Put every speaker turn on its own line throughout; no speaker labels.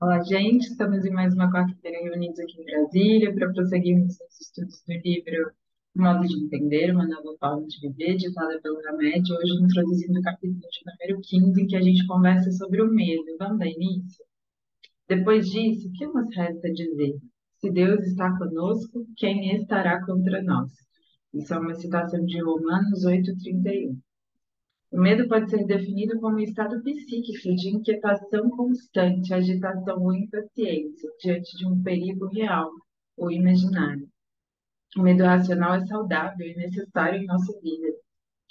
Olá, gente. Estamos em mais uma quarta-feira reunidos aqui em Brasília para prosseguirmos os estudos do livro Modo de Entender, uma nova forma de viver, ditada pelo Hamed, hoje introduzindo o capítulo de número 15, que a gente conversa sobre o medo. Vamos dar início? Depois disso, o que nos resta dizer? Se Deus está conosco, quem estará contra nós? Isso é uma citação de Romanos 8:31. O medo pode ser definido como um estado psíquico de inquietação constante, agitação ou impaciência diante de um perigo real ou imaginário. O medo racional é saudável e necessário em nossa vida.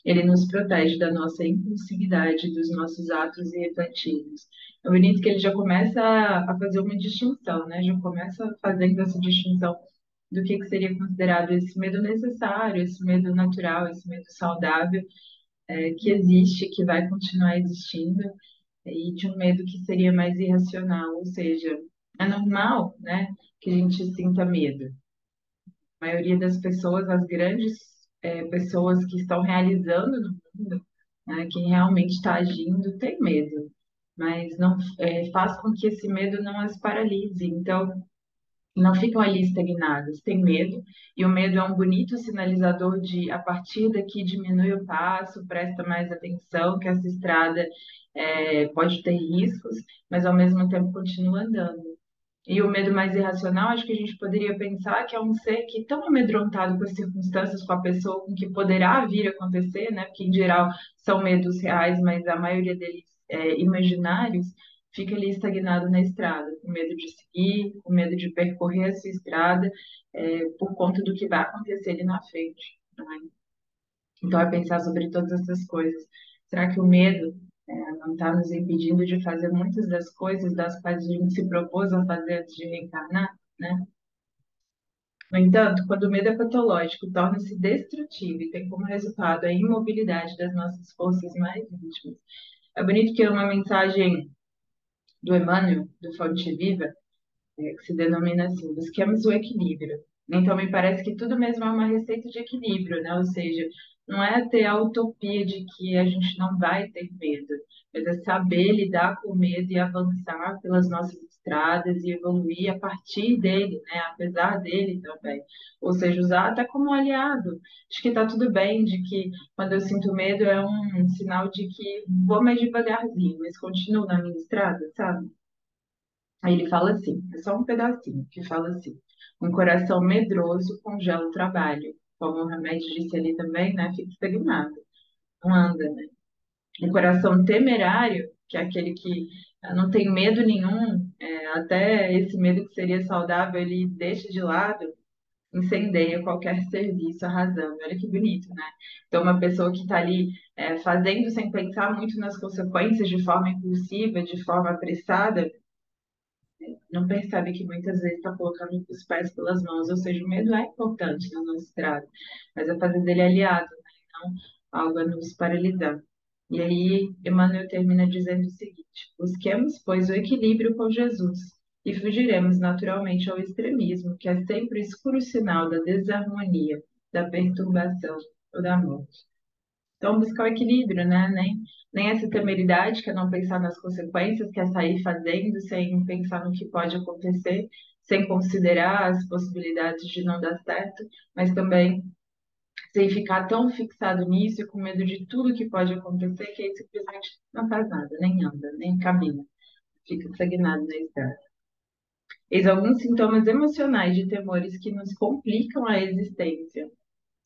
Ele nos protege da nossa impulsividade, dos nossos atos irrefletivos. É bonito que ele já começa a fazer uma distinção, né? Já começa fazendo essa distinção do que seria considerado esse medo necessário, esse medo natural, esse medo saudável que existe, que vai continuar existindo, e de um medo que seria mais irracional, ou seja, é normal, né, que a gente sinta medo. A maioria das pessoas, as grandes pessoas que estão realizando no mundo, né, quem realmente está agindo, tem medo, mas não faz com que esse medo não as paralise. Então, não ficam ali estagnadas, têm medo, e o medo é um bonito sinalizador de a partir daqui diminui o passo, presta mais atenção, que essa estrada pode ter riscos, mas ao mesmo tempo continua andando. E o medo mais irracional, acho que a gente poderia pensar que é um ser que tão amedrontado com as circunstâncias, com a pessoa, com o que poderá vir a acontecer, né? Porque em geral são medos reais, mas a maioria deles imaginários, fica ali estagnado na estrada, com medo de seguir, com medo de percorrer a sua estrada, por conta do que vai acontecer ali na frente, né? Então, é pensar sobre todas essas coisas. Será que o medo não está nos impedindo de fazer muitas das coisas das quais a gente se propôs a fazer antes de reencarnar, né? No entanto, quando o medo é patológico, torna-se destrutivo e tem como resultado a imobilidade das nossas forças mais íntimas. É bonito que é uma mensagem do Emmanuel, do Fonte Viva, que se denomina assim: busquemos o equilíbrio. Então, me parece que tudo mesmo é uma receita de equilíbrio, né? Ou seja, não é ter a utopia de que a gente não vai ter medo, mas é saber lidar com o medo e avançar pelas nossas estradas e evoluir a partir dele, né? Apesar dele também. Ou seja, usar até como aliado. Acho que está tudo bem, de que quando eu sinto medo é um sinal de que vou mais devagarzinho, mas continuo na minha estrada, sabe? Aí ele fala assim, é só um pedacinho que fala assim: um coração medroso congela o trabalho. Como o remédio disse ali também, né? Fica estagnado, não anda, né? Um coração temerário, que é aquele que não tem medo nenhum, até esse medo que seria saudável, ele deixa de lado, incendeia qualquer serviço arrasando. Olha que bonito, né? Então, uma pessoa que está ali fazendo sem pensar muito nas consequências, de forma impulsiva, de forma apressada, não percebe que muitas vezes está colocando os pés pelas mãos, ou seja, o medo é importante na nossa estrada, mas é fazer dele aliado, né? Não algo a nos paralisar. E aí, Emmanuel termina dizendo o seguinte: busquemos, pois, o equilíbrio com Jesus e fugiremos naturalmente ao extremismo, que é sempre o escuro sinal da desarmonia, da perturbação ou da morte. Então, buscar o equilíbrio, né? Nem essa temeridade, que é não pensar nas consequências, que é sair fazendo sem pensar no que pode acontecer, sem considerar as possibilidades de não dar certo, mas também sem ficar tão fixado nisso e com medo de tudo que pode acontecer, que aí simplesmente não faz nada, nem anda, nem caminha, fica estagnado na estrada. Eis alguns sintomas emocionais de temores que nos complicam a existência: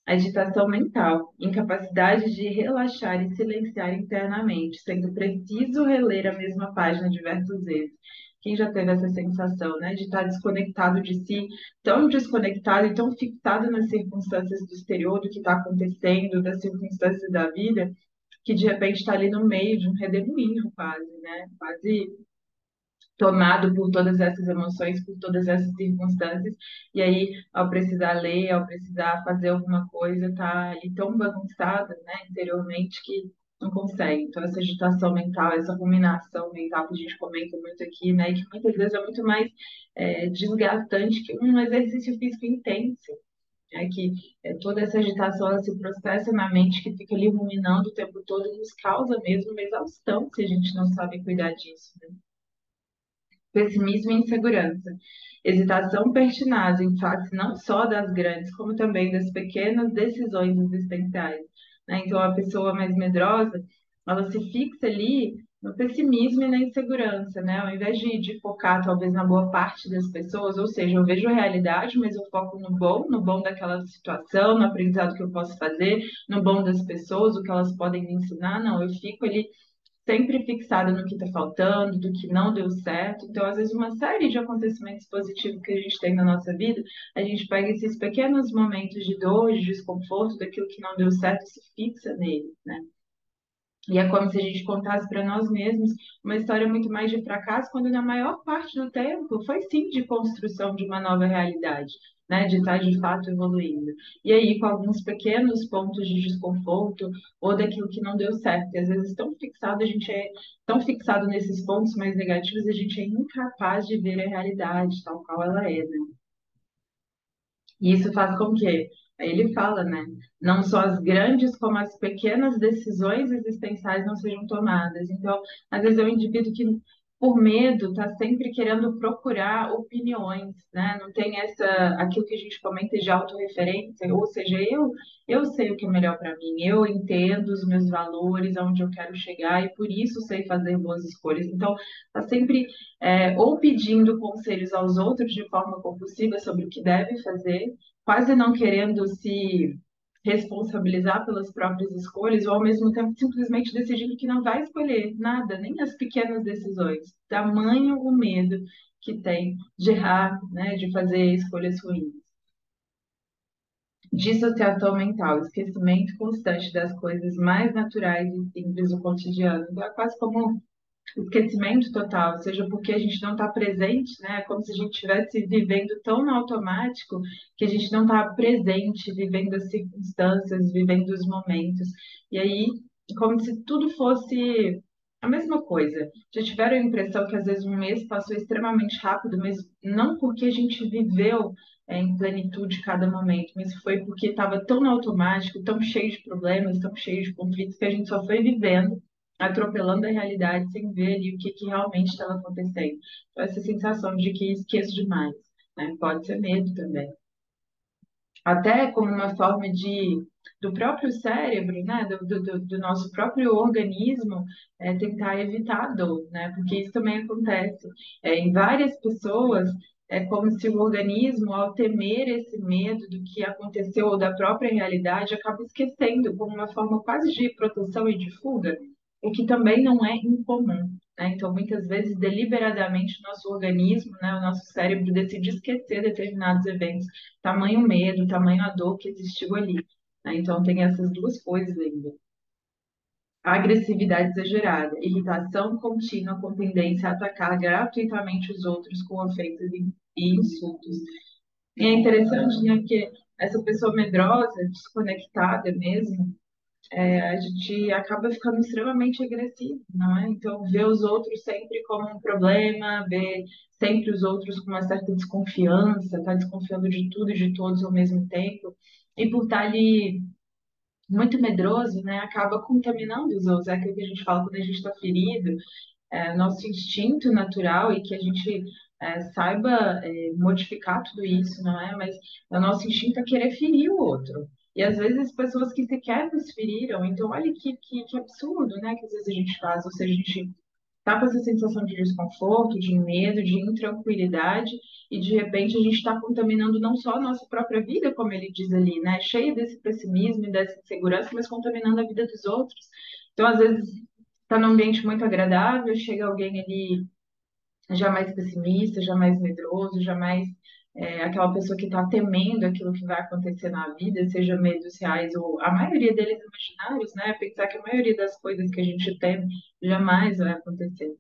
agitação mental, incapacidade de relaxar e silenciar internamente, sendo preciso reler a mesma página diversas vezes. Quem já teve essa sensação, né, de estar desconectado de si, tão desconectado e tão fixado nas circunstâncias do exterior, do que está acontecendo, das circunstâncias da vida, que de repente está ali no meio de um redemoinho quase, né, quase tomado por todas essas emoções, por todas essas circunstâncias, e aí, ao precisar ler, ao precisar fazer alguma coisa, tá ali tão bagunçada, né, interiormente, que não consegue. Então, essa agitação mental, essa ruminação mental que a gente comenta muito aqui, né, e que muitas vezes é muito mais desgastante que um exercício físico intenso. É que toda essa agitação ela se processa na mente, que fica ali ruminando o tempo todo e nos causa mesmo uma exaustão se a gente não sabe cuidar disso, né? pessimismo e insegurança, hesitação pertinaz em face não só das grandes, como também das pequenas decisões existenciais, né? Então, a pessoa mais medrosa, ela se fixa ali no pessimismo e na insegurança, né? Ao invés de focar, talvez, na boa parte das pessoas, ou seja, eu vejo a realidade, mas eu foco no bom daquela situação, no aprendizado que eu posso fazer, no bom das pessoas, o que elas podem me ensinar, não, eu fico ali sempre fixada no que está faltando, do que não deu certo. Então, às vezes, uma série de acontecimentos positivos que a gente tem na nossa vida, a gente pega esses pequenos momentos de dor, de desconforto, daquilo que não deu certo e se fixa nele, né? E é como se a gente contasse para nós mesmos uma história muito mais de fracasso, quando na maior parte do tempo foi sim de construção de uma nova realidade, né? De estar de fato evoluindo. E aí, com alguns pequenos pontos de desconforto ou daquilo que não deu certo, e às vezes tão fixado, a gente é tão fixado nesses pontos mais negativos, a gente é incapaz de ver a realidade tal qual ela é, né? E isso faz com que, aí ele fala, né? Não só as grandes como as pequenas decisões existenciais não sejam tomadas. Então, às vezes é um indivíduo que, por medo, está sempre querendo procurar opiniões, né? Não tem aquilo que a gente comenta de autorreferência, ou seja, eu sei o que é melhor para mim, eu entendo os meus valores, aonde eu quero chegar e por isso sei fazer boas escolhas. Então, está sempre ou pedindo conselhos aos outros de forma compulsiva sobre o que deve fazer, quase não querendo se responsabilizar pelas próprias escolhas, ou ao mesmo tempo simplesmente decidindo que não vai escolher nada, nem as pequenas decisões. Tamanho o medo que tem de errar, né, de fazer escolhas ruins. Dissociação mental, esquecimento constante das coisas mais naturais e simples do cotidiano. Então, é quase como esquecimento total, seja porque a gente não está presente, né? É como se a gente estivesse vivendo tão no automático que a gente não está presente, vivendo as circunstâncias, vivendo os momentos. E aí, como se tudo fosse a mesma coisa. Já tiveram a impressão que às vezes um mês passou extremamente rápido, mas não porque a gente viveu em plenitude cada momento, mas foi porque estava tão no automático, tão cheio de problemas, tão cheio de conflitos, que a gente só foi vivendo atropelando a realidade sem ver ali o que, que realmente estava acontecendo. Então, essa sensação de que esqueço demais, né? Pode ser medo também. Até como uma forma do próprio cérebro, né? Do nosso próprio organismo, tentar evitar a dor, né? Porque isso também acontece. Em várias pessoas, é como se o organismo, ao temer esse medo do que aconteceu ou da própria realidade, acaba esquecendo como uma forma quase de proteção e de fuga, o que também não é incomum. Né? Então, muitas vezes, deliberadamente, o nosso organismo, né, o nosso cérebro decide esquecer determinados eventos, tamanho medo, tamanho a dor que existiu ali. Né? Então, tem essas duas coisas ainda. Agressividade exagerada, irritação contínua com tendência a atacar gratuitamente os outros com ofensas e insultos. E é interessante, né, que essa pessoa medrosa, desconectada mesmo, a gente acaba ficando extremamente agressivo, não é? Então, ver os outros sempre como um problema, ver sempre os outros com uma certa desconfiança, tá desconfiando de tudo e de todos ao mesmo tempo, e por estar ali muito medroso, né, acaba contaminando os outros. É aquilo que a gente fala quando a gente está ferido, nosso instinto natural e que a gente saiba modificar tudo isso, não é? Mas o nosso instinto é querer ferir o outro. E às vezes pessoas que sequer nos feriram, então olha que absurdo, né? Que às vezes a gente faz, ou seja, a gente tá com essa sensação de desconforto, de medo, de intranquilidade, e de repente a gente está contaminando não só a nossa própria vida, como ele diz ali, né? Cheia desse pessimismo e dessa insegurança, mas contaminando a vida dos outros. Então, às vezes, está num ambiente muito agradável, chega alguém ali já mais pessimista, já mais medroso, já mais aquela pessoa que está temendo aquilo que vai acontecer na vida, seja medos reais ou a maioria deles imaginários, né? Pensar que a maioria das coisas que a gente teme jamais vai acontecer.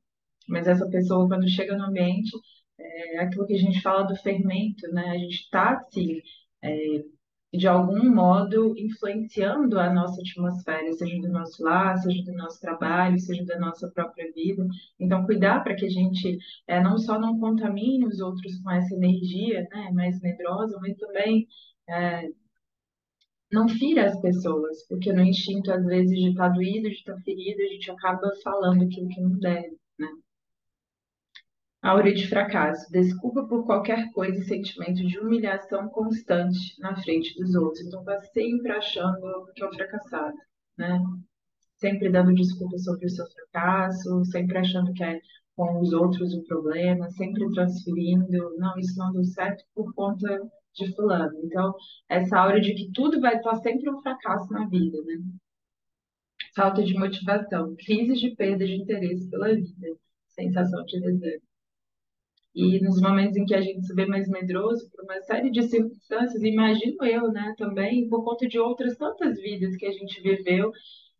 Mas essa pessoa, quando chega no ambiente, é aquilo que a gente fala do fermento, né? A gente está, assim, de algum modo influenciando a nossa atmosfera, seja do nosso lar, seja do nosso trabalho, seja da nossa própria vida. Então, cuidar para que a gente não só não contamine os outros com essa energia, né, mais medrosa, mas também não fira as pessoas, porque no instinto, às vezes, de estar doído, de estar ferido, a gente acaba falando aquilo que não deve, né? Aura de fracasso, desculpa por qualquer coisa e sentimento de humilhação constante na frente dos outros. Então, tá sempre achando que é um fracassado, né? Sempre dando desculpas sobre o seu fracasso, sempre achando que é com os outros o problema, sempre transferindo, não, isso não deu certo por conta de fulano. Então, essa aura de que tudo vai estar sempre um fracasso na vida, né? Falta de motivação, crises de perda de interesse pela vida, sensação de desejo. E nos momentos em que a gente se vê mais medroso por uma série de circunstâncias, imagino eu, né, também, por conta de outras tantas vidas que a gente viveu,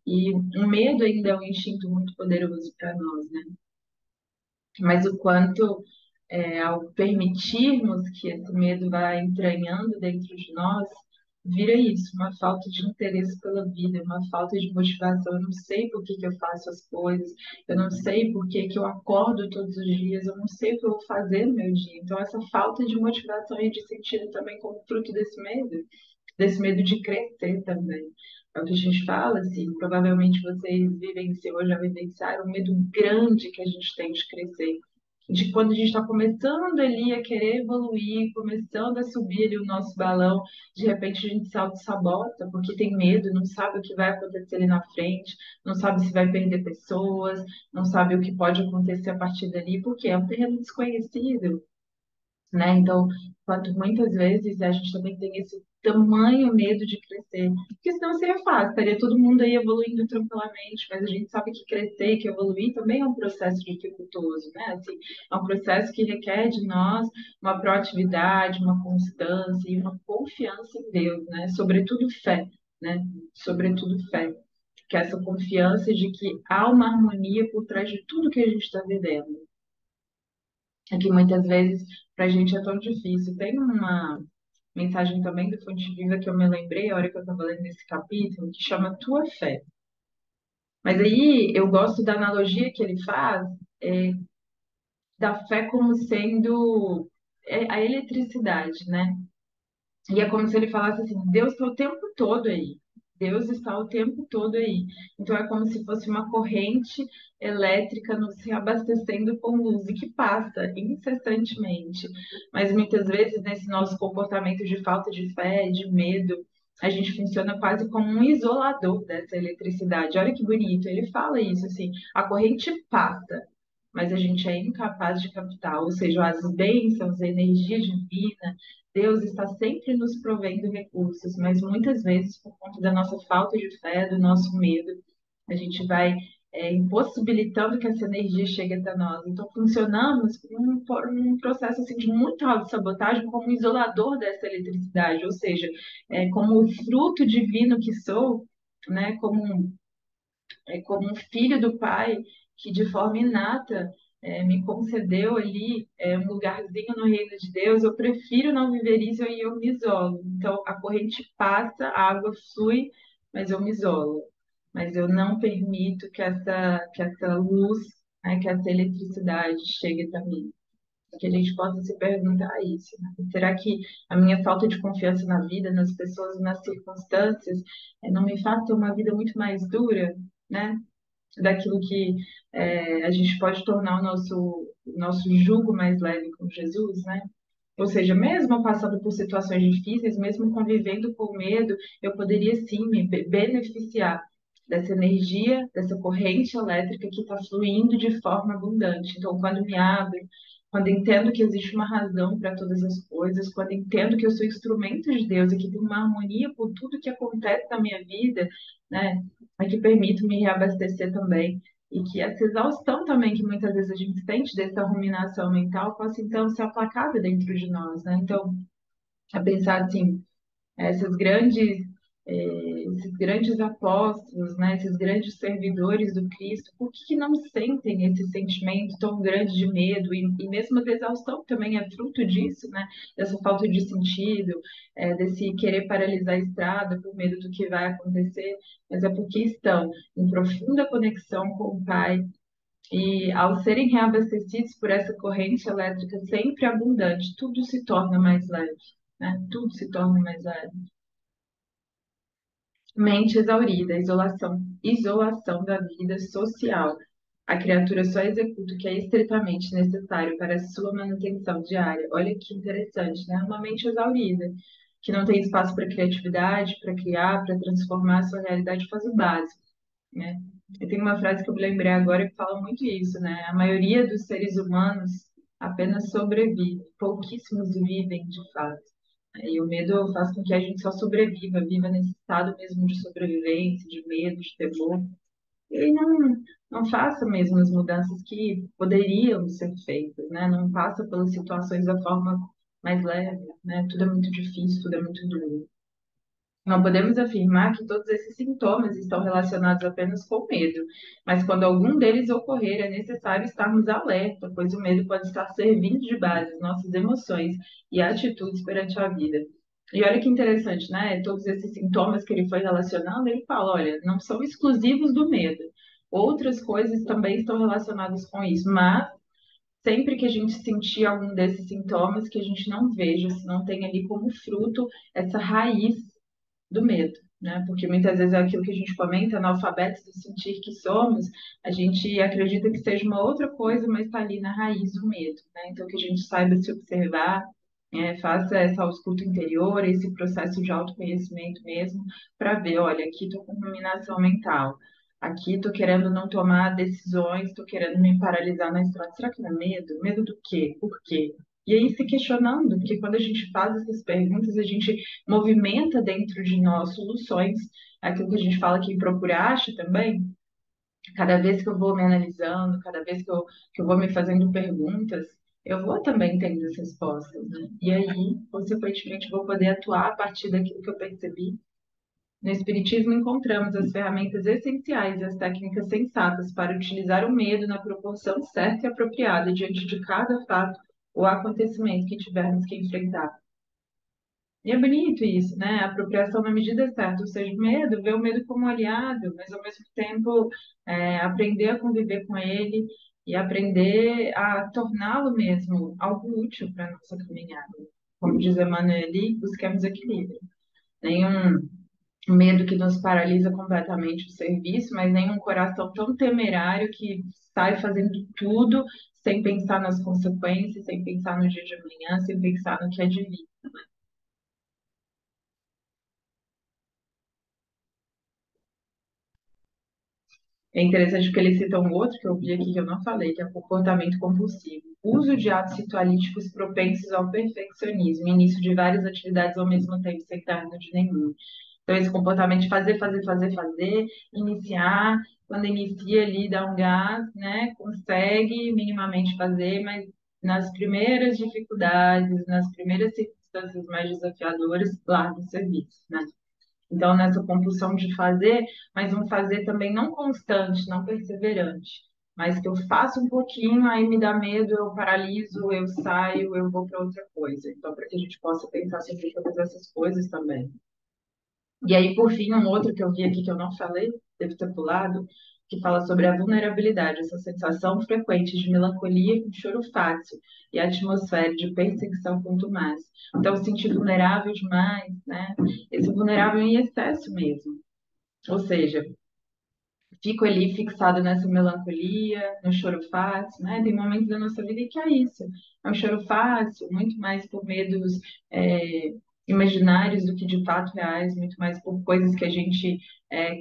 e o medo ainda é um instinto muito poderoso para nós, né? Mas o quanto, ao permitirmos que esse medo vá entranhando dentro de nós, vira isso, uma falta de interesse pela vida, uma falta de motivação. Eu não sei por que que eu faço as coisas, eu não sei por que que eu acordo todos os dias, eu não sei o que eu vou fazer no meu dia. Então, essa falta de motivação e de sentido também como fruto desse medo de crescer também. É o que a gente fala, assim, provavelmente vocês vivenciam ou já vivenciaram o medo grande que a gente tem de crescer. De quando a gente está começando ali a querer evoluir, começando a subir ali o nosso balão, de repente a gente se auto-sabota, porque tem medo, não sabe o que vai acontecer ali na frente, não sabe se vai perder pessoas, não sabe o que pode acontecer a partir dali, porque é um terreno desconhecido, né? Então, quanto muitas vezes a gente também tem esse tamanho medo de crescer, porque senão seria fácil, estaria todo mundo aí evoluindo tranquilamente, mas a gente sabe que crescer, que evoluir também é um processo dificultoso, né? Assim, é um processo que requer de nós uma proatividade, uma constância e uma confiança em Deus, né? Sobretudo fé, né? Sobretudo fé. Que é essa confiança de que há uma harmonia por trás de tudo que a gente está vivendo. É que muitas vezes para a gente é tão difícil. Tem uma mensagem também do Fonte Viva que eu me lembrei, a hora que eu estava lendo esse capítulo, que chama Tua Fé. Mas aí eu gosto da analogia que ele faz da fé como sendo a eletricidade, né? E é como se ele falasse assim: Deus está o tempo todo aí. Deus está o tempo todo aí. Então é como se fosse uma corrente elétrica nos reabastecendo com luz e que passa incessantemente. Mas muitas vezes, nesse nosso comportamento de falta de fé, de medo, a gente funciona quase como um isolador dessa eletricidade. Olha que bonito. Ele fala isso assim: a corrente passa, mas a gente é incapaz de captar, ou seja, as bênçãos, a energia divina, Deus está sempre nos provendo recursos, mas muitas vezes, por conta da nossa falta de fé, do nosso medo, a gente vai impossibilitando que essa energia chegue até nós. Então, funcionamos por um processo assim, de muita autossabotagem como um isolador dessa eletricidade, ou seja, como o fruto divino que sou, né, como um filho do Pai que de forma inata me concedeu ali um lugarzinho no reino de Deus, eu prefiro não viver isso e eu me isolo. Então a corrente passa, a água flui, mas eu me isolo. Mas eu não permito que essa luz, né, que essa eletricidade chegue até mim. Que a gente possa se perguntar isso, né? Será que a minha falta de confiança na vida, nas pessoas, nas circunstâncias, não me faz ter uma vida muito mais dura, né? Daquilo que a gente pode tornar o nosso jugo mais leve com Jesus, né? Ou seja, mesmo passando por situações difíceis, mesmo convivendo com medo, eu poderia sim me beneficiar dessa energia, dessa corrente elétrica que está fluindo de forma abundante. Então, quando me abro, quando entendo que existe uma razão para todas as coisas, quando entendo que eu sou instrumento de Deus e que tem uma harmonia por tudo que acontece na minha vida, né, é que permito me reabastecer também. E que essa exaustão também que muitas vezes a gente sente dessa ruminação mental possa então ser aplacada dentro de nós, né? Então, a pensar assim, esses grandes apóstolos, né, esses grandes servidores do Cristo, por que não sentem esse sentimento tão grande de medo e mesmo a exaustão também é fruto disso, né, dessa falta de sentido, desse querer paralisar a estrada por medo do que vai acontecer, mas é porque estão em profunda conexão com o Pai e ao serem reabastecidos por essa corrente elétrica sempre abundante, tudo se torna mais leve, né? Tudo se torna mais leve. Mente exaurida, isolação da vida social. A criatura só executa o que é estritamente necessário para a sua manutenção diária. Olha que interessante, né? Uma mente exaurida, que não tem espaço para criatividade, para criar, para transformar a sua realidade, faz o básico, né? E tem uma frase que eu me lembrei agora que fala muito isso, né? A maioria dos seres humanos apenas sobrevive, pouquíssimos vivem de fato. E o medo faz com que a gente só sobreviva, viva nesse estado mesmo de sobrevivência, de medo, de temor. E não faça mesmo as mudanças que poderiam ser feitas, né? Não passa pelas situações da forma mais leve, né? Tudo é muito difícil, tudo é muito duro. Não podemos afirmar que todos esses sintomas estão relacionados apenas com o medo, mas quando algum deles ocorrer, é necessário estarmos alerta, pois o medo pode estar servindo de base às nossas emoções e atitudes perante a vida. E olha que interessante, né? Todos esses sintomas que ele foi relacionando, ele fala, olha, não são exclusivos do medo. Outras coisas também estão relacionadas com isso, mas sempre que a gente sentir algum desses sintomas, que a gente não veja, se não tem ali como fruto essa raiz do medo, né? Porque muitas vezes é aquilo que a gente comenta, analfabetos do sentir que somos, a gente acredita que seja uma outra coisa, mas está ali na raiz do medo, né? Então que a gente saiba se observar, faça essa ausculta interior, esse processo de autoconhecimento mesmo, para ver, olha, aqui estou com ruminação mental. Aqui estou querendo não tomar decisões, estou querendo me paralisar na estrada. Será que não é medo? Medo do quê? Por quê? E aí se questionando, porque quando a gente faz essas perguntas, a gente movimenta dentro de nós soluções, aquilo que a gente fala que procura acha também. Cada vez que eu vou me analisando, cada vez que eu vou me fazendo perguntas, eu vou também tendo as respostas, né? E aí, consequentemente, vou poder atuar a partir daquilo que eu percebi. No Espiritismo, encontramos as ferramentas essenciais e as técnicas sensatas para utilizar o medo na proporção certa e apropriada diante de cada fato ou acontecimento que tivermos que enfrentar. E é bonito isso, né? A apropriação na medida certa, ou seja, o medo, ver o medo como um aliado, mas ao mesmo tempo aprender a conviver com ele e aprender a torná-lo mesmo algo útil para a nossa caminhada. Como diz Emmanuel ali, busquemos equilíbrio. Nenhum medo que nos paralisa completamente o serviço, mas nenhum coração tão temerário que sai fazendo tudo sem pensar nas consequências, sem pensar no dia de amanhã, sem pensar no que é de vir. É interessante porque ele cita um outro que eu vi aqui que eu não falei, que é comportamento compulsivo. Uso de atos ritualísticos propensos ao perfeccionismo, início de várias atividades ao mesmo tempo, sem término de nenhuma. Então, esse comportamento de fazer, fazer, fazer, fazer, iniciar, quando inicia ali, dá um gás, né? Consegue minimamente fazer, mas nas primeiras dificuldades, nas primeiras circunstâncias mais desafiadoras, larga o serviço, né? Então, nessa compulsão de fazer, mas um fazer também não constante, não perseverante, mas que eu faço um pouquinho, aí me dá medo, eu paraliso, eu saio, eu vou para outra coisa. Então, para que a gente possa pensar sobre todas essas coisas também. E aí, por fim, um outro que eu vi aqui que eu não falei, deve ter pulado, que fala sobre a vulnerabilidade, essa sensação frequente de melancolia com choro fácil e a atmosfera de perseguição contumaz. Então, se sentir vulnerável demais, né? Esse vulnerável em excesso mesmo. Ou seja, fico ali fixado nessa melancolia, no choro fácil, né? Tem momentos da nossa vida em que é isso, é um choro fácil, muito mais por medos imaginários do que de fato reais, muito mais por coisas que a gente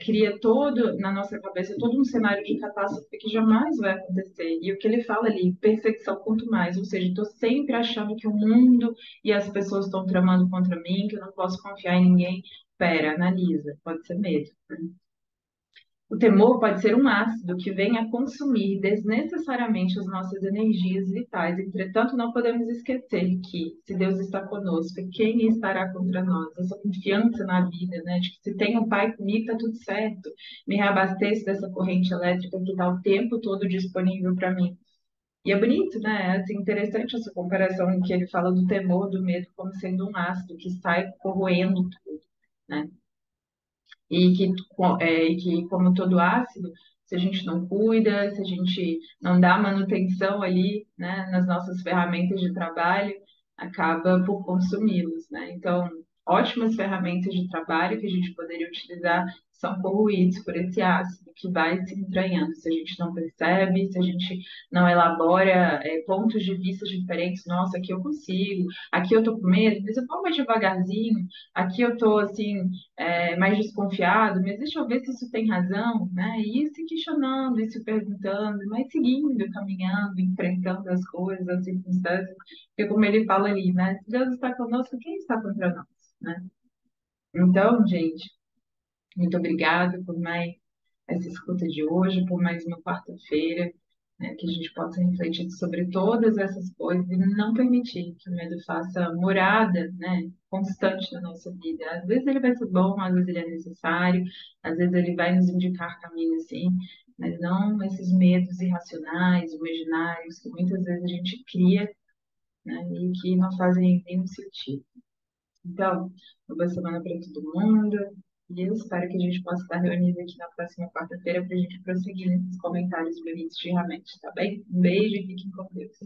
cria todo na nossa cabeça, todo um cenário de catástrofe que jamais vai acontecer. E o que ele fala ali, perseguição quanto mais, ou seja, estou sempre achando que o mundo e as pessoas estão tramando contra mim, que eu não posso confiar em ninguém. Pera, analisa, pode ser medo. O temor pode ser um ácido que vem a consumir desnecessariamente as nossas energias vitais. Entretanto, não podemos esquecer que, se Deus está conosco, quem estará contra nós? Essa confiança na vida, né? De que se tem um Pai comigo, está tudo certo. Me reabasteço dessa corrente elétrica que está o tempo todo disponível para mim. E é bonito, né? É assim, interessante essa comparação em que ele fala do temor, do medo, como sendo um ácido que sai corroendo tudo, né? E que, como todo ácido, se a gente não cuida, se a gente não dá manutenção ali, né, nas nossas ferramentas de trabalho, acaba por consumi-los, né? Então, ótimas ferramentas de trabalho que a gente poderia utilizar são corroídos por esse ácido que vai se entranhando. Se a gente não percebe, se a gente não elabora pontos de vista diferentes, nossa, aqui eu consigo, aqui eu tô com medo, mas eu vou mais devagarzinho, aqui eu tô assim, mais desconfiado, mas deixa eu ver se isso tem razão, né? E ir se questionando, ir se perguntando, mas seguindo, caminhando, enfrentando as coisas, as circunstâncias, porque como ele fala ali, né? Se Deus está conosco, quem está contra nós, né? Então, gente, muito obrigada por mais essa escuta de hoje, por mais uma quarta-feira, né, que a gente possa refletir sobre todas essas coisas e não permitir que o medo faça morada, né, constante na nossa vida. Às vezes ele vai ser bom, às vezes ele é necessário, às vezes ele vai nos indicar caminho, sim, mas não esses medos irracionais, imaginários, que muitas vezes a gente cria, né, e que não fazem nenhum sentido. Então, uma boa semana para todo mundo. E eu espero que a gente possa estar reunido aqui na próxima quarta-feira para a gente prosseguir nesses comentários bonitos de Ramete, tá bem? Um beijo e fiquem com Deus.